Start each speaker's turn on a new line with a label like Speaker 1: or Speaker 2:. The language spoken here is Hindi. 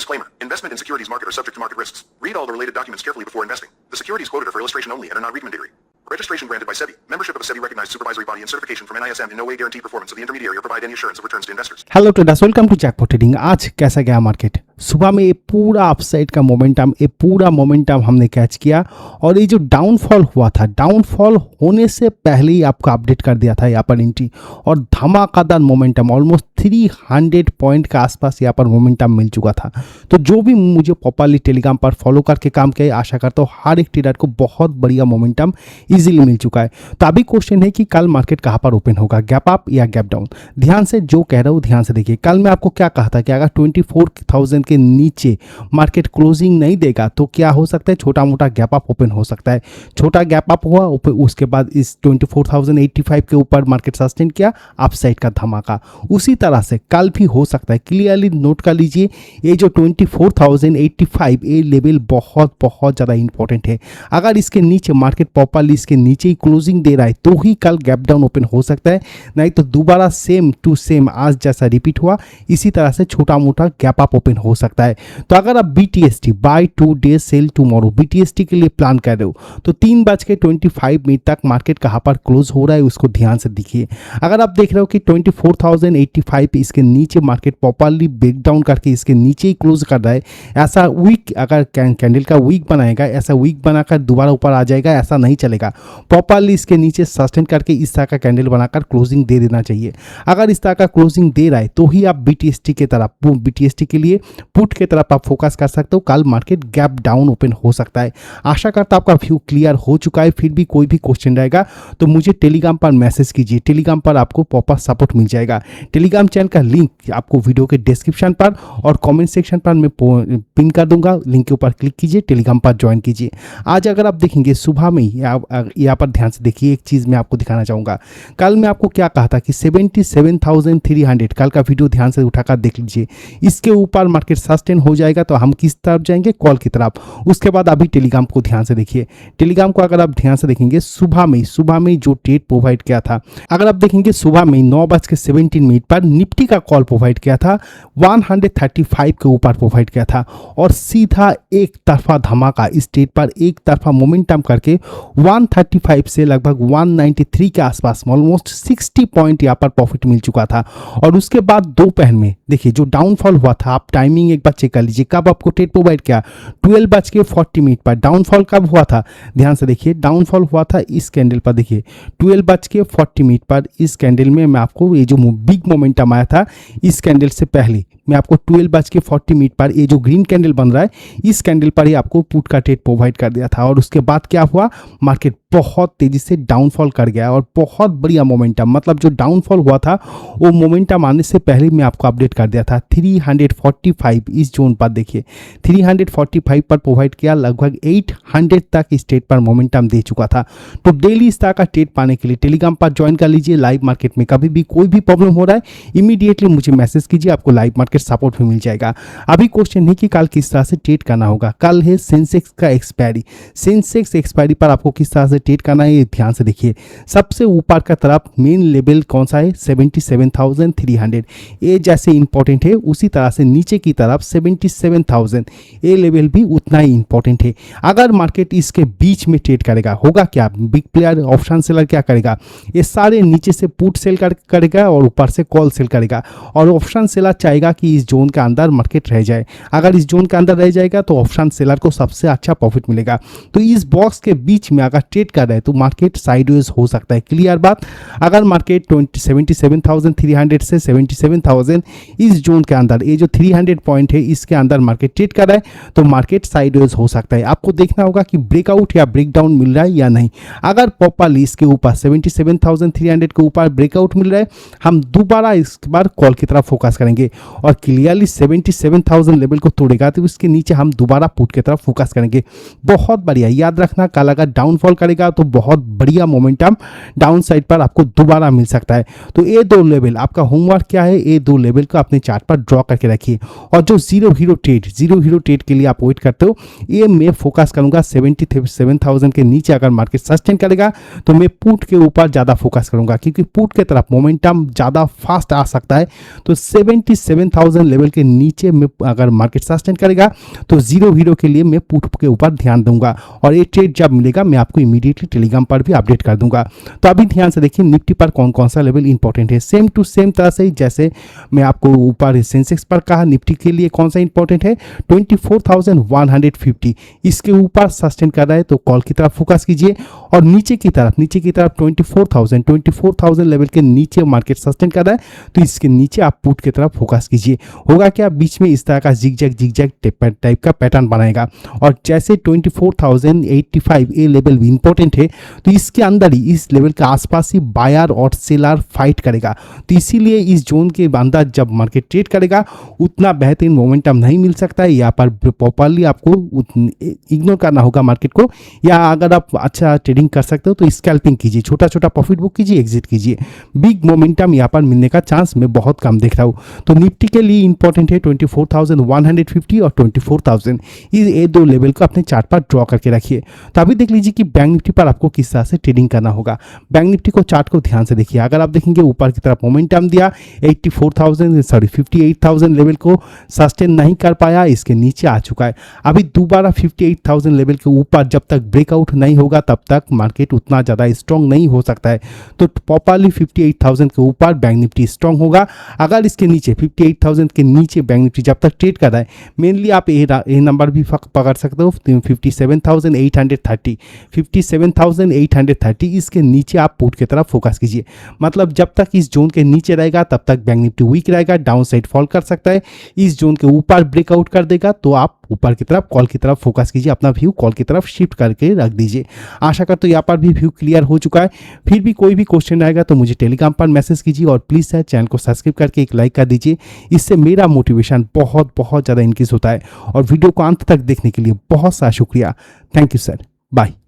Speaker 1: Disclaimer. Investment in securities market are subject to market risks. Read all the related documents carefully before investing. The securities quoted are for illustration only and are not recommendatory. Registration granted by SEBI. Membership of a SEBI recognized supervisory body and certification from NISM in no way guarantee performance of the intermediary or provide any assurance of returns to investors.
Speaker 2: Hello traders, welcome to Jackpot Trading. आज कैसा गया मार्केट? सुबह में ये पूरा अपसाइड का मोमेंटम, ये पूरा मोमेंटम हमने कैच किया और ये जो डाउनफॉल हुआ था, डाउनफॉल होने से पहले ही आपको अपडेट कर दिया था यहाँ पर एंट्री और धमाकेदार मोमेंटम ऑलमोस्ट 300 पॉइंट के आसपास यहाँ पर मोमेंटम मिल चुका था। तो जो भी मुझे प्रॉपरली टेलीग्राम पर फॉलो करके काम किया, आशा करता हूँ हर एक ट्रेडर को बहुत बढ़िया मोमेंटम इजीली मिल चुका है। तो अभी क्वेश्चन है कि कल मार्केट कहाँ पर ओपन होगा, गैप अप या गैप डाउन? ध्यान से जो कह रहा हूँ ध्यान से देखिए। कल मैं आपको क्या कहा था कि अगर 24,000 के नीचे मार्केट क्लोजिंग नहीं देगा तो क्या हो सकता है, छोटा मोटा गैप अप ओपन हो सकता है। छोटा गैप अप हुआ, उसके बाद इस 24,085 के ऊपर मार्केट सस्टेन किया, अपसाइड का धमाका। उसी तरह से कल भी हो सकता है। क्लियरली नोट कर लीजिए, ये जो 24,085 ये लेवल बहुत बहुत ज़्यादा इंपॉर्टेंट है। अगर इसके नीचे मार्केट प्रॉपरली इसके नीचे ही क्लोजिंग दे रहा है तो ही कल गैप डाउन ओपन हो सकता है, नहीं तो दोबारा सेम टू सेम आज जैसा रिपीट हुआ इसी तरह से छोटा मोटा गैप अप ओपन हो सकता है। तो अगर आप BTST buy 2 days sell tomorrow BTST के लिए प्लान कर रहे हो तो 3:25 तक मार्केट कहाँ पर क्लोज हो रहा है उसको ध्यान से देखिए। अगर आप देख रहे हो कि 24,085 इसके नीचे मार्केट प्रॉपरली ब्रेक डाउन करके इसके नीचे ही क्लोज कर रहा है, ऐसा वीक अगर कैंडल का वीक बनाएगा, ऐसा वीक बनाकर दोबारा ऊपर आ जाएगा, ऐसा नहीं चलेगा। प्रॉपरली इसके नीचे सस्टेन करके इस तरह का कैंडल बनाकर क्लोजिंग दे देना चाहिए। अगर इस तरह का क्लोजिंग दे रहा है तो ही आप BTST के तरफ, BTST के लिए पुट के तरफ आप फोकस कर सकते हो। कल मार्केट गैप डाउन ओपन हो सकता है। आशा करता हूं आपका व्यू क्लियर हो चुका है। फिर भी कोई भी क्वेश्चन रहेगा तो मुझे टेलीग्राम पर मैसेज कीजिए, टेलीग्राम पर आपको प्रॉपर सपोर्ट मिल जाएगा। टेलीग्राम चैनल का लिंक आपको वीडियो के डिस्क्रिप्शन पर और कमेंट सेक्शन पर मैं पिन कर दूंगा, लिंक के ऊपर क्लिक कीजिए, टेलीग्राम पर ज्वाइन कीजिए। आज अगर आप देखेंगे सुबह में यहाँ पर ध्यान से देखिए, एक चीज़ मैं आपको दिखाना चाहूँगा। कल मैं आपको क्या कहा था कि 77,300, कल का वीडियो ध्यान से उठाकर देख लीजिए। इसके ऊपर मार्केट सस्टेन हो जाएगा तो हम किस तरफ जाएंगे, कॉल की तरफ। उसके बाद अभी टेलीग्राम को ध्यान से देखिए। टेलीग्राम को अगर आप ध्यान से देखेंगे सुबह में जो ट्रेड प्रोवाइड किया था, अगर आप देखेंगे सुबह में 9:17 पर निफ्टी का कॉल प्रोवाइड किया था, 135 के ऊपर प्रोवाइड किया था और सीधा एक तरफा धमाका इस ट्रेड पर एक तरफा मोमेंटम करके 135 से लगभग 193 के आसपास ऑलमोस्ट 60 पॉइंट यहाँ पर प्रॉफिट मिल चुका था। और उसके बाद दोपहर में देखिए जो डाउनफॉल हुआ था, आप टाइमिंग एक बार चेक कर लीजिए कब आपको ट्रेड प्रोवाइड किया, 12:40 पर। डाउनफॉल कब हुआ था, ध्यान से देखिए। डाउनफॉल हुआ था इस कैंडल पर, देखिए 12:40 पर। इस कैंडल में मैं आपको ये जो बिग मोमेंटम आया था इस कैंडल से पहले मैं आपको 12:40 पर ये जो ग्रीन कैंडल बन रहा है इस कैंडल पर ही आपको पुट का ट्रेड प्रोवाइड कर दिया था। और उसके बाद क्या हुआ, मार्केट बहुत तेजी से डाउनफॉल कर गया और बहुत बढ़िया मोमेंटम, मतलब जो डाउनफॉल हुआ था वो मोमेंटम आने से पहले मैं आपको अपडेट कर दिया था। 345 इस जोन पर देखिए, 345 पर प्रोवाइड किया, लगभग 800 तक इस ट्रेड पर मोमेंटम दे चुका था। तो डेली इस तरह का ट्रेड पाने के लिए टेलीग्राम पर ज्वाइन कर लीजिए। लाइव मार्केट में कभी भी कोई भी प्रॉब्लम हो रहा है इमीडिएटली मुझे मैसेज कीजिए, आपको लाइव मार्केट सपोर्ट भी मिल जाएगा। अभी क्वेश्चन है कि कल किस तरह से ट्रेड करना होगा। कल है सेंसेक्स का एक्सपायरी, सेंसेक्स एक्सपायरी पर आपको किस तरह से ट्रेड करना है ये ध्यान से देखिए। सबसे ऊपर का तरफ मेन लेवल कौन सा है, 77,300, ये जैसे इंपॉर्टेंट है उसी तरह से नीचे की तरफ 77,000 ये लेवल भी उतना ही इंपॉर्टेंट है। अगर मार्केट इसके बीच में ट्रेड करेगा होगा क्या, बिग प्लेयर ऑप्शन सेलर क्या करेगा, ये सारे नीचे से पुट सेल करेगा और ऊपर से कॉल सेल करेगा। और ऑप्शन सेलर चाहेगा कि इस जोन के अंदर मार्केट रह जाए। अगर इस जोन के अंदर रह जाएगा तो ऑप्शन सेलर को सबसे अच्छा प्रॉफिट मिलेगा। तो इस बॉक्स के बीच में अगर ट्रेड कर रहे हैं तो मार्केट साइडवेज हो सकता है। क्लियर बात। अगर मार्केट 77,300 से 77,000 इस जोन के अंदर, ये जो 300 पॉइंट है इसके अंदर मार्केट ट्रेड कर रहा है तो मार्केट साइडवेज हो सकता है। आपको देखना होगा कि ब्रेकआउट या ब्रेकडाउन मिल रहा है या नहीं। अगर प्रॉपरली इसके ऊपर 77,300 के ऊपर ब्रेकआउट मिल रहा है, हम दोबारा इस बार कॉल की तरफ फोकस करेंगे और क्लियरली 77,000 लेवल को तोड़ेगा तो इसके नीचे हम दोबारा पुट की तरफ फोकस करेंगे। बहुत बढ़िया, याद रखना कल अगर डाउनफॉल करेगा करेगा तो बहुत बढ़िया मोमेंटम डाउन साइड पर आपको दोबारा मिल सकता है। तो ये दो लेवल आपका होमवर्क क्या है, ये दो लेवल को अपने चार्ट पर ड्रॉ करके रखिए। और जो जीरो हीरो ट्रेड के लिए आप वेट करते हो, ये मैं फोकस करूंगा 77,000 के नीचे अगर मार्केट सस्टेन करेगा तो मैं पुट के ऊपर ज़्यादा फोकस करूंगा, क्योंकि पुट के तरफ मोमेंटम ज़्यादा फास्ट आ सकता है। तो 77,000 लेवल के नीचे में अगर मार्केट सस्टेन करेगा तो जीरो हीरो के लिए मैं पुट के ऊपर ध्यान दूंगा, और ये ट्रेड जब मिलेगा मैं आपको इमीडिएटली टेलीग्राम पर भी अपडेट कर दूंगा। तो अभी ध्यान से देखिए निफ्टी पर कौन कौन सा लेवल इंपॉर्टेंट है। सेम टू सेम तरह से जैसे मैं आपको ऊपर सेंसेक्स पर कहा, निफ्टी के लिए कौन सा इंपॉर्टेंट है, 24,150 इसके ऊपर सस्टेन कर रहा है तो कॉल की तरफ फोकस कीजिए। और नीचे की तरफ 24,000 लेवल के नीचे मार्केट सस्टेन कर रहा है तो इसके नीचे आप पुट की तरफ फोकस कीजिए। होगा क्या, बीच में इस तरह का जिगजैग टाइप का पैटर्न बनाएगा, और जैसे 24,085 ये लेवल भी इंपॉर्टेंट है तो इसके अंदर ही इस लेवल के आसपास ही बायर और सेलर फाइट करेगा। तो इसीलिए इस जोन के अंदर जब मार्केट ट्रेड करेगा उतना बेहतरीन मोमेंटम नहीं मिल सकता है। यहाँ पर प्रॉपरली आपको इग्नोर करना होगा मार्केट को, या अगर आप अच्छा ट्रेडिंग कर सकते हो तो स्कैल्पिंग कीजिए, छोटा छोटा प्रॉफिट बुक कीजिए, एग्जिट कीजिए। बिग मोमेंटम यहाँ पर मिलने का चांस मैं बहुत कम देख रहा हूँ। तो निफ्टी के लिए इंपॉर्टेंट है 24,150 और 24,000, ये दो लेवल को अपने चार्ट पर ड्रॉ करके रखिए। तो अभी देख लीजिए कि बैंक निफ्टी पर आपको किस तरह से ट्रेडिंग करना होगा। बैंक निफ्टी को चार्ट को ध्यान से देखिए, अगर आप देखेंगे ऊपर की तरफ मोमेंटम दिया 58,000 लेवल को सस्टेन नहीं कर पाया, इसके नीचे आ चुका है। अभी दोबारा 58,000 लेवल के ऊपर जब तक ब्रेकआउट नहीं होगा तब तक मार्केट उतना ज़्यादा स्ट्रॉन्ग नहीं हो सकता है। तो प्रॉपरली 58,000 के ऊपर बैंक निफ्टी स्ट्रॉन्ग होगा। अगर इसके नीचे 58,000 के नीचे बैंक निफ्टी जब तक ट्रेड कर रहा है, मेनली आप ये नंबर भी पकड़ सकते हो 57,830, 57,830 इसके नीचे आप पुट की तरफ फोकस कीजिए। मतलब जब तक इस जोन के नीचे रहेगा तब तक बैंक निफ्टी वीक रहेगा, डाउन साइड फॉल कर सकता है। इस जोन के ऊपर ब्रेकआउट कर देगा तो आप ऊपर की तरफ कॉल की तरफ फोकस कीजिए, अपना व्यू कॉल की तरफ शिफ्ट करके रख दीजिए। आशा करता हूं यहाँ पर भी व्यू क्लियर हो चुका है। फिर भी कोई भी क्वेश्चन आएगा तो मुझे टेलीग्राम पर मैसेज कीजिए, और प्लीज़ सर चैनल को सब्सक्राइब करके एक लाइक कर दीजिए। इससे मेरा मोटिवेशन बहुत ज़्यादा इंक्रीज होता है। और वीडियो को अंत तक देखने के लिए बहुत सा शुक्रिया। Thank you sir, bye.